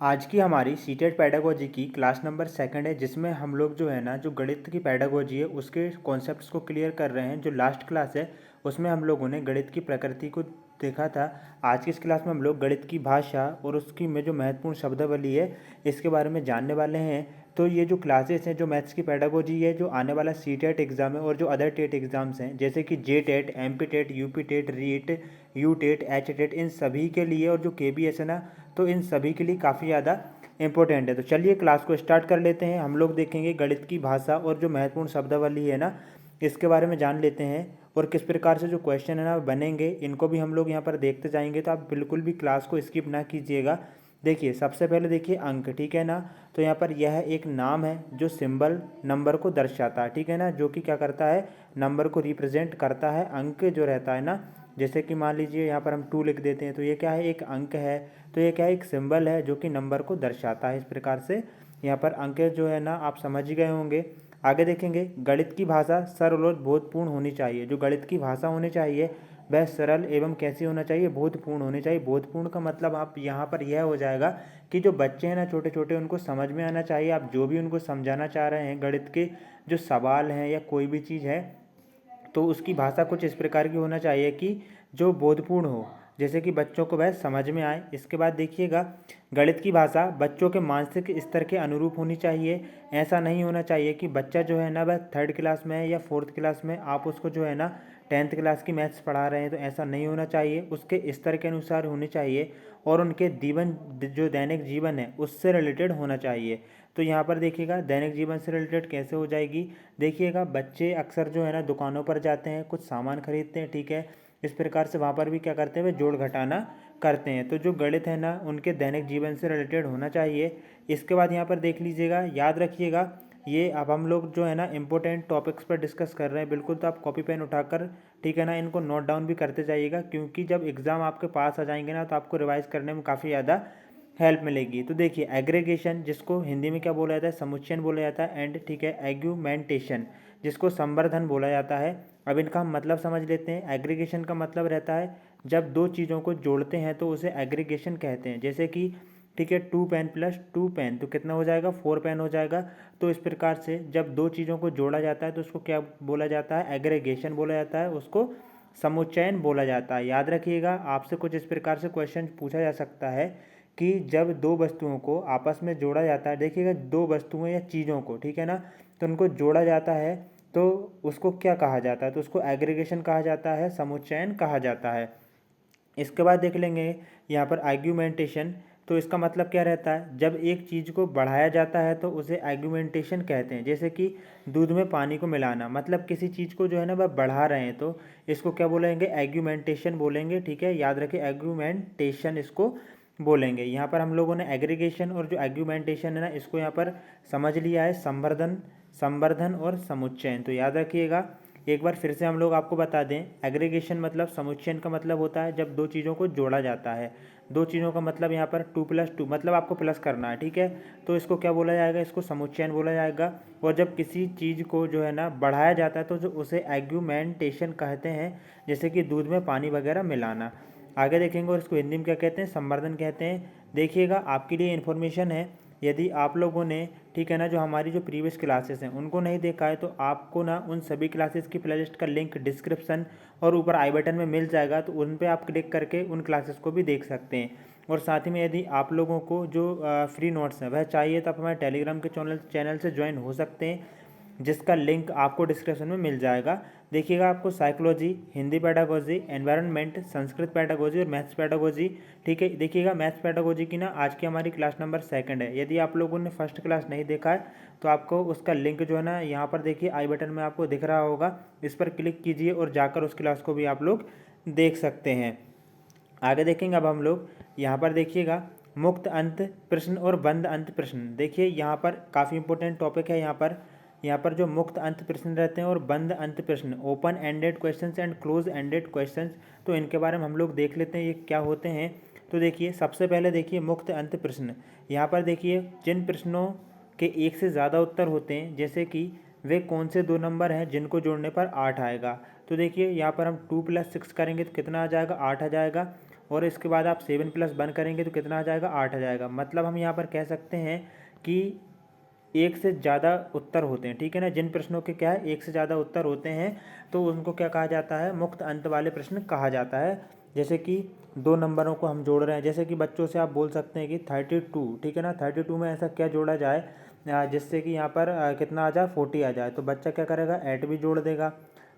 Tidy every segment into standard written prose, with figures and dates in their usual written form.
आज की हमारी सीटेट पेडागोजी की क्लास नंबर सेकंड है, जिसमें हम लोग जो है ना जो गणित की पेडागोजी है उसके कॉन्सेप्ट्स को क्लियर कर रहे हैं। जो लास्ट क्लास है उसमें हम लोगों ने गणित की प्रकृति को देखा था। आज की इस क्लास में हम लोग गणित की भाषा और उसकी में जो महत्वपूर्ण शब्दावली है इसके बारे में जानने वाले हैं। तो ये जो क्लासेस हैं, जो मैथ्स की पेडागोजी है, जो आने वाला सीटेट एग्ज़ाम है और जो अदर टेट एग्ज़ाम्स हैं जैसे कि J TET, M P TET, U P TET, REET, U TET, H TET, इन सभी के लिए, और जो के बी एस है ना, तो इन सभी के लिए काफ़ी ज़्यादा इंपॉर्टेंट है। तो चलिए क्लास को स्टार्ट कर लेते हैं। हम लोग देखेंगे गणित की भाषा और जो महत्वपूर्ण शब्दावली है ना इसके बारे में जान लेते हैं, और किस प्रकार से जो क्वेश्चन है ना बनेंगे इनको भी हम लोग यहाँ पर देखते जाएंगे। तो आप बिल्कुल भी क्लास को स्किप ना कीजिएगा। देखिए सबसे पहले देखिए अंक, ठीक है ना। तो यहाँ पर यह एक नाम है जो सिंबल नंबर को दर्शाता है, ठीक है ना, जो कि क्या करता है, नंबर को रिप्रेजेंट करता है। अंक जो रहता है ना, जैसे कि मान लीजिए यहाँ पर हम 2 लिख देते हैं तो ये क्या है, एक अंक है। तो ये क्या है, एक सिंबल है जो कि नंबर को दर्शाता है। इस प्रकार से यहाँ पर अंक जो है ना आप समझ गए होंगे। आगे देखेंगे, गणित की भाषा सरल और बोधपूर्ण होनी चाहिए। जो गणित की भाषा होनी चाहिए वह सरल एवं कैसी होना चाहिए, बोधपूर्ण होनी चाहिए। बोधपूर्ण का मतलब आप यहाँ पर यह हो जाएगा कि जो बच्चे हैं ना छोटे छोटे, उनको समझ में आना चाहिए। आप जो भी उनको समझाना चाह रहे हैं, गणित के जो सवाल हैं या कोई भी चीज़ है, तो उसकी भाषा कुछ इस प्रकार की होना चाहिए कि जो बोधपूर्ण हो, जैसे कि बच्चों को वह समझ में आए। इसके बाद देखिएगा, गणित की भाषा बच्चों के मानसिक स्तर के अनुरूप होनी चाहिए। ऐसा नहीं होना चाहिए कि बच्चा जो है ना वह 3rd क्लास में है या 4th क्लास में, आप उसको जो है ना 10th क्लास की मैथ्स पढ़ा रहे हैं, तो ऐसा नहीं होना चाहिए। उसके स्तर के अनुसार होनी चाहिए और उनके जीवन, जो दैनिक जीवन है उससे रिलेटेड होना चाहिए। तो यहाँ पर देखिएगा दैनिक जीवन से रिलेटेड कैसे हो जाएगी। देखिएगा बच्चे अक्सर जो है ना दुकानों पर जाते हैं, कुछ सामान खरीदते हैं, ठीक है। इस प्रकार से वहाँ पर भी क्या करते हैं, वे जोड़ घटाना करते हैं। तो जो गणित है ना उनके दैनिक जीवन से रिलेटेड होना चाहिए। इसके बाद यहाँ पर देख लीजिएगा, याद रखिएगा, ये अब हम लोग जो है ना इंपॉर्टेंट टॉपिक्स पर डिस्कस कर रहे हैं। बिल्कुल, तो आप कॉपी पेन उठाकर, ठीक है ना, इनको नोट डाउन भी करते जाइएगा, क्योंकि जब एग्ज़ाम आपके पास आ जाएंगे ना तो आपको रिवाइज करने में काफ़ी ज़्यादा हेल्प मिलेगी। तो देखिए एग्रीगेशन, जिसको हिंदी में क्या बोला जाता है, समुच्चयन बोला जाता है, एंड ठीक है एग्यूमेंटेशन, जिसको संवर्धन बोला जाता है। अब इनका हम मतलब समझ लेते हैं। एग्रीगेशन का मतलब रहता है जब दो चीज़ों को जोड़ते हैं तो उसे एग्रीगेशन कहते हैं। जैसे कि ठीक है 2 पेन प्लस 2 पेन तो कितना हो जाएगा, 4 पेन हो जाएगा। तो इस प्रकार से जब दो चीज़ों को जोड़ा जाता है तो उसको क्या बोला जाता है, एग्रीगेशन बोला जाता है, उसको समुच्चयन बोला जाता है। याद रखिएगा, आपसे कुछ इस प्रकार से क्वेश्चन पूछा जा सकता है कि जब दो वस्तुओं को आपस में जोड़ा जाता है, देखिएगा दो वस्तुएं या चीज़ों को, ठीक है ना, तो उनको जोड़ा जाता है तो उसको क्या कहा जाता है, तो उसको एग्रीगेशन कहा जाता है, समुच्चयन कहा जाता है। इसके बाद देख लेंगे यहाँ पर आर्ग्यूमेंटेशन। तो इसका मतलब क्या रहता है, जब एक चीज़ को बढ़ाया जाता है तो उसे आर्ग्यूमेंटेशन कहते हैं। जैसे कि दूध में पानी को मिलाना, मतलब किसी चीज़ को जो है ना वह बढ़ा रहे हैं तो इसको क्या बोलेंगे, आर्ग्यूमेंटेशन बोलेंगे, ठीक है। याद रखिए आर्ग्यूमेंटेशन इसको बोलेंगे। यहाँ पर हम लोगों ने एग्रीगेशन और जो आर्ग्यूमेंटेशन है ना इसको यहाँ पर समझ लिया है, संवर्धन, संवर्धन और समुच्चयन। तो याद रखिएगा, एक बार फिर से हम लोग आपको बता दें, एग्रीगेशन मतलब, समुच्चयन का मतलब होता है जब दो चीज़ों को जोड़ा जाता है। दो चीज़ों का मतलब यहाँ पर 2 + 2, मतलब आपको प्लस करना है, ठीक है। तो इसको क्या बोला जाएगा, इसको समुच्चयन बोला जाएगा। और जब किसी चीज़ को जो है ना बढ़ाया जाता है तो जो उसे आर्ग्यूमेंटेशन कहते हैं, जैसे कि दूध में पानी वगैरह मिलाना। आगे देखेंगे, और इसको हिंदी में क्या कहते हैं, संवर्धन कहते हैं। देखिएगा आपके लिए इन्फॉर्मेशन है, यदि आप लोगों ने, ठीक है ना, जो हमारी जो प्रीवियस क्लासेस हैं उनको नहीं देखा है तो आपको ना उन सभी क्लासेस की प्लेलिस्ट का लिंक डिस्क्रिप्शन और ऊपर आई बटन में मिल जाएगा, तो उन पे आप क्लिक करके उन क्लासेस को भी देख सकते हैं। और साथ ही में यदि आप लोगों को जो फ्री नोट्स हैं वह चाहिए तो आप हमारे टेलीग्राम के चैनल से ज्वाइन हो सकते हैं, जिसका लिंक आपको डिस्क्रिप्शन में मिल जाएगा। देखिएगा आपको psychology, Hindi pedagogy, environment, Sanskrit pedagogy और मैथ्स पेडागोजी, ठीक है। देखिएगा मैथ्स पेडागोजी की ना आज की हमारी क्लास नंबर सेकंड है। यदि आप लोगों ने फर्स्ट क्लास नहीं देखा है तो आपको उसका लिंक जो है ना यहाँ पर देखिए आई बटन में आपको दिख रहा होगा, इस पर क्लिक कीजिए और जाकर उस क्लास को भी आप लोग देख सकते हैं। आगे देखेंगे अब हम लोग, यहाँ पर देखिएगा मुक्त अंत प्रश्न और बंद अंत प्रश्न। देखिए यहाँ पर काफ़ी इंपॉर्टेंट टॉपिक है। यहाँ पर जो मुक्त अंत प्रश्न रहते हैं और बंद अंत प्रश्न, open ended questions and close ended questions, तो इनके बारे में हम लोग देख लेते हैं ये क्या होते हैं। तो देखिए सबसे पहले देखिए मुक्त अंत प्रश्न। यहाँ पर देखिए जिन प्रश्नों के एक से ज़्यादा उत्तर होते हैं, जैसे कि वे कौन से दो नंबर हैं जिनको जोड़ने पर 8 आएगा। तो देखिए यहाँ पर हम 2 + 6 करेंगे तो कितना आ जाएगा, 8 आ जाएगा। और इसके बाद आप 7+1 करेंगे तो कितना आ जाएगा, 8 आ जाएगा। मतलब हम यहाँ पर कह सकते हैं कि एक से ज़्यादा उत्तर होते हैं, ठीक है ना। जिन प्रश्नों के क्या है, एक से ज़्यादा उत्तर होते हैं तो उनको क्या कहा जाता है, मुक्त अंत वाले प्रश्न कहा जाता है। जैसे कि 2 नंबरों को हम जोड़ रहे हैं, जैसे कि बच्चों से आप बोल सकते हैं कि 32, ठीक है ना, 32 में ऐसा क्या जोड़ा जाए जिससे कि यहाँ पर कितना आ जाए, 40 आ जाए। तो बच्चा क्या करेगा, ऐड भी जोड़ देगा,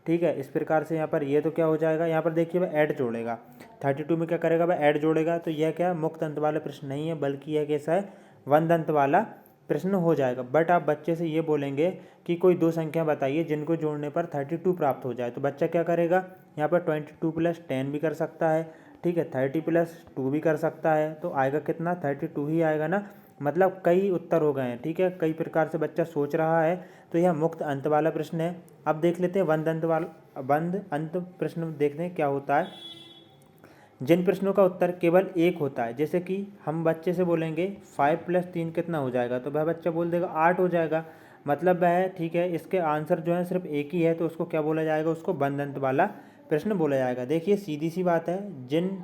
ठीक है। इस प्रकार से यहाँ पर ये तो क्या हो जाएगा, यहाँ पर देखिए वह ऐड जोड़ेगा, 32 में क्या करेगा, वह ऐड जोड़ेगा। तो यह क्या मुक्त अंत वाला प्रश्न नहीं है, बल्कि यह कैसा है, वंद अंत वाला प्रश्न हो जाएगा। बट आप बच्चे से ये बोलेंगे कि कोई 2 संख्या बताइए जिनको जोड़ने पर 32 प्राप्त हो जाए, तो बच्चा क्या करेगा, यहाँ पर 22+10 भी कर सकता है, ठीक है, 30+2 भी कर सकता है। तो आएगा कितना, 32 ही आएगा ना। मतलब कई उत्तर हो गए हैं, ठीक है, कई प्रकार से बच्चा सोच रहा है। तो यह मुक्त अंत वाला प्रश्न है। अब देख लेते हैं बंद अंत प्रश्न, देखते हैं क्या होता है। जिन प्रश्नों का उत्तर केवल एक होता है, जैसे कि हम बच्चे से बोलेंगे 5+3 कितना हो जाएगा, तो वह बच्चा बोल देगा 8 हो जाएगा। मतलब वह है, ठीक है, इसके आंसर जो है सिर्फ एक ही है, तो उसको क्या बोला जाएगा, उसको बंद अंत वाला प्रश्न बोला जाएगा। देखिए सीधी सी बात है,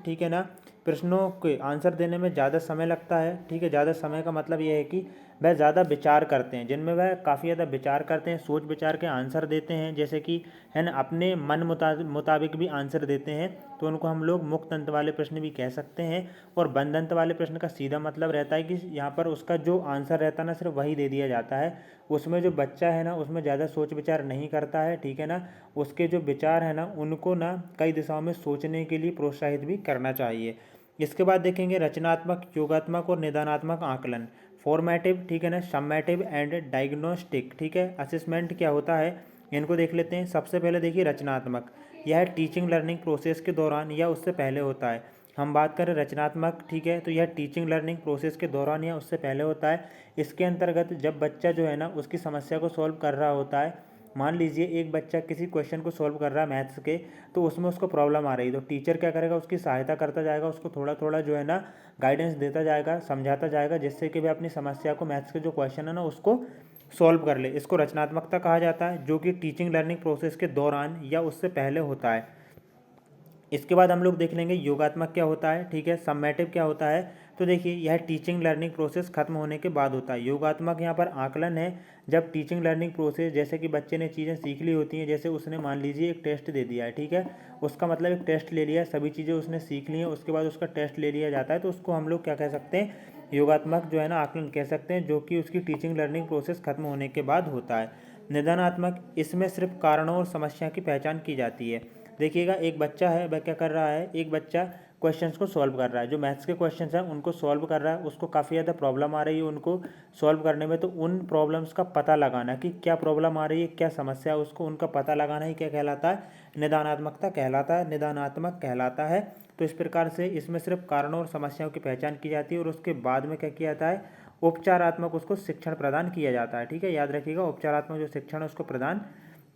ठीक है ना, प्रश्नों के आंसर देने में ज़्यादा समय लगता है, ठीक है, ज़्यादा समय का मतलब ये है कि वह ज़्यादा विचार करते हैं, जिनमें वह काफ़ी ज़्यादा विचार करते हैं, सोच विचार के आंसर देते हैं, जैसे कि है ना, अपने मन मुताबिक भी आंसर देते हैं, तो उनको हम लोग मुक्त अंत वाले प्रश्न भी कह सकते हैं। और बंद अंत वाले प्रश्न का सीधा मतलब रहता है कि यहाँ पर उसका जो आंसर रहता है ना, सिर्फ वही दे दिया जाता है, उसमें जो बच्चा है ना, उसमें ज़्यादा सोच विचार नहीं करता है, ठीक है ना। उसके जो विचार है ना, उनको ना कई दिशाओं में सोचने के लिए प्रोत्साहित भी करना चाहिए। इसके बाद देखेंगे रचनात्मक, योगात्मक और निदानात्मक आकलन, फॉर्मेटिव, ठीक है ना, सम्मेटिव एंड डायग्नोस्टिक, ठीक है, असेसमेंट क्या होता है, इनको देख लेते हैं। सबसे पहले देखिए रचनात्मक, यह टीचिंग लर्निंग प्रोसेस के दौरान या उससे पहले होता है। हम बात करें रचनात्मक, ठीक है, तो यह टीचिंग लर्निंग प्रोसेस के दौरान या उससे पहले होता है। इसके अंतर्गत जब बच्चा जो है ना उसकी समस्या को सॉल्व कर रहा होता है, मान लीजिए एक बच्चा किसी क्वेश्चन को सॉल्व कर रहा है मैथ्स के, तो उसमें उसको प्रॉब्लम आ रही है, तो टीचर क्या करेगा, उसकी सहायता करता जाएगा, उसको थोड़ा थोड़ा जो है ना गाइडेंस देता जाएगा, समझाता जाएगा, जिससे कि वह अपनी समस्या को, मैथ्स के जो क्वेश्चन है ना, उसको सॉल्व कर ले। इसको रचनात्मकता कहा जाता है, जो कि टीचिंग लर्निंग प्रोसेस के दौरान या उससे पहले होता है। इसके बाद हम लोग देख लेंगे योगात्मक क्या होता है, ठीक है, सम्मेटिव क्या होता है। तो देखिए यह टीचिंग लर्निंग प्रोसेस खत्म होने के बाद होता है। योगात्मक यहाँ पर आकलन है, जब टीचिंग लर्निंग प्रोसेस, जैसे कि बच्चे ने चीज़ें सीख ली होती हैं, जैसे उसने मान लीजिए एक टेस्ट दे दिया है, ठीक है, उसका मतलब एक टेस्ट ले लिया, सभी चीज़ें उसने सीख ली हैं, उसके बाद उसका टेस्ट ले लिया जाता है, तो उसको हम लोग क्या कह सकते हैं, योगात्मक जो है ना आकलन कह सकते हैं, जो कि उसकी टीचिंग लर्निंग प्रोसेस खत्म होने के बाद होता है। निदानात्मक, इसमें सिर्फ कारणों और समस्या की पहचान की जाती है। देखिएगा एक बच्चा है, वह क्या कर रहा है, एक बच्चा क्वेश्चंस को सॉल्व कर रहा है, जो मैथ्स के क्वेश्चंस हैं उनको सॉल्व कर रहा है, उसको काफ़ी ज़्यादा प्रॉब्लम आ रही है उनको सॉल्व करने में। तो उन प्रॉब्लम्स का पता लगाना कि क्या प्रॉब्लम आ रही है, क्या समस्या है, उसको उनका पता लगाना ही क्या कहलाता है, निदानात्मकता कहलाता है, निदानात्मक कहलाता है। तो इस प्रकार से इसमें सिर्फ कारणों और समस्याओं की पहचान की जाती है, और उसके बाद में क्या किया जाता है, उपचारात्मक उसको शिक्षण प्रदान किया जाता है, ठीक है, याद रखिएगा, उपचारात्मक जो शिक्षण है उसको प्रदान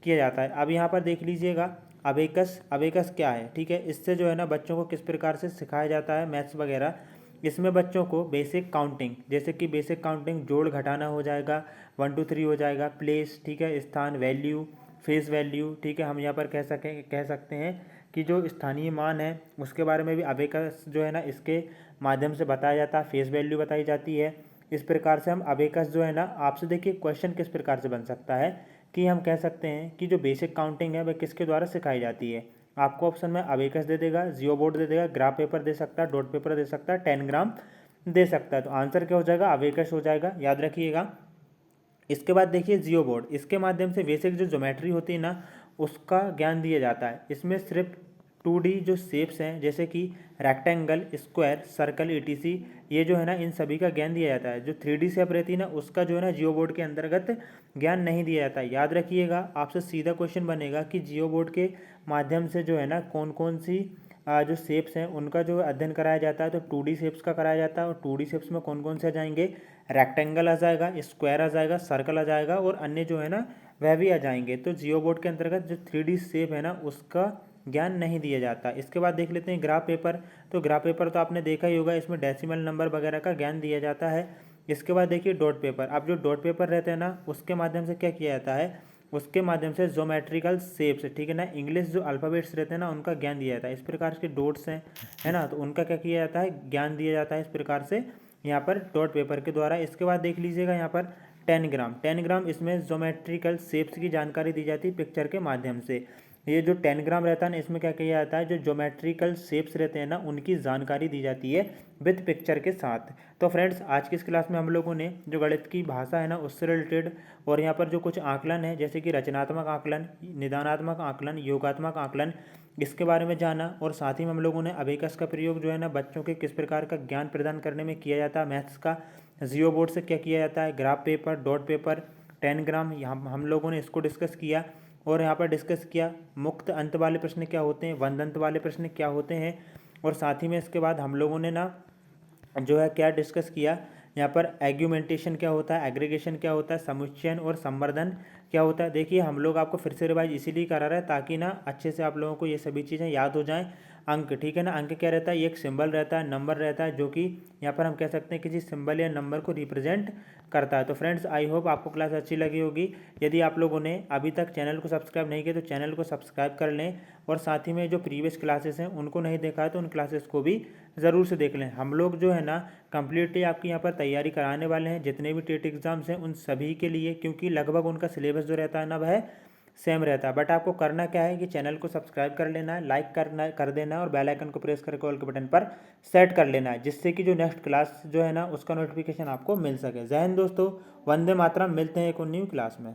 किया जाता है। अब यहाँ पर देख लीजिएगा अबेकस, अबेकस क्या है, ठीक है, इससे जो है ना बच्चों को किस प्रकार से सिखाया जाता है मैथ्स वगैरह। इसमें बच्चों को बेसिक काउंटिंग, जैसे कि बेसिक काउंटिंग जोड़ घटाना हो जाएगा, 1 2 3 हो जाएगा, प्लेस, ठीक है, स्थान, वैल्यू, फेस वैल्यू, ठीक है, हम यहाँ पर कह सकते हैं कि जो स्थानीय मान है उसके बारे में भी अबेकस जो है ना इसके माध्यम से बताया जाता है, फेस वैल्यू बताई जाती है। इस प्रकार से हम अबेकस जो है ना, आपसे देखिए क्वेश्चन किस प्रकार से बन सकता है कि हम कह सकते हैं कि जो बेसिक काउंटिंग है वह किसके द्वारा सिखाई जाती है। आपको ऑप्शन में अबेकस दे देगा, जियो बोर्ड दे देगा, ग्राफ पेपर दे सकता है, डॉट पेपर दे सकता है, 10 ग्राम दे सकता है। तो आंसर क्या हो जाएगा, अबेकस हो जाएगा, याद रखिएगा। इसके बाद देखिए जियो बोर्ड, इसके माध्यम से बेसिक जो ज्योमेट्री होती है ना उसका ज्ञान दिया जाता है। इसमें सिर्फ 2D जो शेप्स हैं, जैसे कि रेक्टेंगल, स्क्वायर, सर्कल, etc, ये जो है ना इन सभी का ज्ञान दिया जाता है। जो 3D शेप रहती है ना उसका जो है ना जियो बोर्ड के अंतर्गत ज्ञान नहीं दिया जाता है। याद रखिएगा, आपसे सीधा क्वेश्चन बनेगा कि जियो बोर्ड के माध्यम से जो है ना कौन कौन सी जो शेप्स हैं उनका जो अध्ययन कराया जाता है। तो 2D शेप्स का कराया जाता है, और 2D शेप्स में कौन कौन से आ जाएंगे, रेक्टेंगल आ जाएगा, स्क्वायर आ जाएगा, सर्कल आ जाएगा, और अन्य जो है ना वह भी आ जाएंगे। तो जियो बोर्ड के अंतर्गत जो 3D शेप है ना उसका ज्ञान नहीं दिया जाता। इसके बाद देख लेते हैं ग्राफ पेपर। तो ग्राफ पेपर तो आपने देखा ही होगा, इसमें डेसिमल नंबर वगैरह का ज्ञान दिया जाता है। इसके बाद देखिए डॉट पेपर। अब जो डॉट पेपर रहते हैं ना उसके माध्यम से क्या किया जाता है, उसके माध्यम से ज्योमेट्रिकल शेप्स, ठीक है ना, इंग्लिश जो अल्फ़ाबेट्स रहते हैं ना उनका ज्ञान दिया जाता है। इस प्रकार के डॉट्स हैं, है ना, तो उनका क्या किया जाता है, ज्ञान दिया जाता है इस प्रकार से यहाँ पर डॉट पेपर के द्वारा। इसके बाद देख लीजिएगा यहाँ पर 10 ग्राम, 10 ग्राम इसमें ज्योमेट्रिकल शेप्स की जानकारी दी जाती है पिक्चर के माध्यम से। ये जो 10 ग्राम रहता है ना, इसमें क्या किया जाता है, जो ज्योमेट्रिकल शेप्स रहते हैं ना उनकी जानकारी दी जाती है विद पिक्चर के साथ। तो फ्रेंड्स आज की इस क्लास में हम लोगों ने जो गणित की भाषा है ना उससे रिलेटेड और यहाँ पर जो कुछ आकलन है जैसे कि रचनात्मक आकलन, निदानात्मक आकलन, योगात्मक आकलन, इसके बारे में जाना। और साथ ही में हम लोगों ने अबेकस का प्रयोग जो है ना बच्चों के किस प्रकार का ज्ञान प्रदान करने में किया जाता है, मैथ्स का जियो बोर्ड से क्या किया जाता है, ग्राफ पेपर, डॉट पेपर, 10 ग्राम, यहाँ हम लोगों ने इसको डिस्कस किया। और यहाँ पर डिस्कस किया मुक्त अंत वाले प्रश्न क्या होते हैं, बंद अंत वाले प्रश्न क्या होते हैं। और साथ ही में इसके बाद हम लोगों ने ना जो है क्या डिस्कस किया, यहाँ पर एग्यूमेंटेशन क्या होता है, एग्रीगेशन क्या होता है, समुच्चयन और संवर्धन क्या होता है। देखिए हम लोग आपको फिर से रिवाइज इसीलिए करा रहे हैं ताकि ना अच्छे से आप लोगों को ये सभी चीज़ें याद हो जाएं। अंक, ठीक है ना, अंक क्या रहता है, ये एक सिंबल रहता है, नंबर रहता है, जो कि यहाँ पर हम कह सकते हैं किसी सिंबल या नंबर को रिप्रेजेंट करता है। तो फ्रेंड्स आई होप आपको क्लास अच्छी लगी होगी। यदि आप लोगों ने अभी तक चैनल को सब्सक्राइब नहीं किया तो चैनल को सब्सक्राइब कर लें। और साथ ही में जो प्रीवियस क्लासेस हैं उनको नहीं देखा है तो उन क्लासेस को भी ज़रूर से देख लें। हम लोग जो है ना कम्प्लीटली आपकी यहाँ पर तैयारी कराने वाले हैं जितने भी टेट एग्जाम्स हैं उन सभी के लिए, क्योंकि लगभग उनका सिलेबस जो रहता है ना वह सेम रहता है। बट आपको करना क्या है कि चैनल को सब्सक्राइब कर लेना है, लाइक कर देना है और बेल आइकन को प्रेस करके ऑल के बटन पर सेट कर लेना है, जिससे कि जो नेक्स्ट क्लास जो है ना उसका नोटिफिकेशन आपको मिल सके। जय हिंद दोस्तों, वंदे मातरम, मिलते हैं एक और न्यू क्लास में।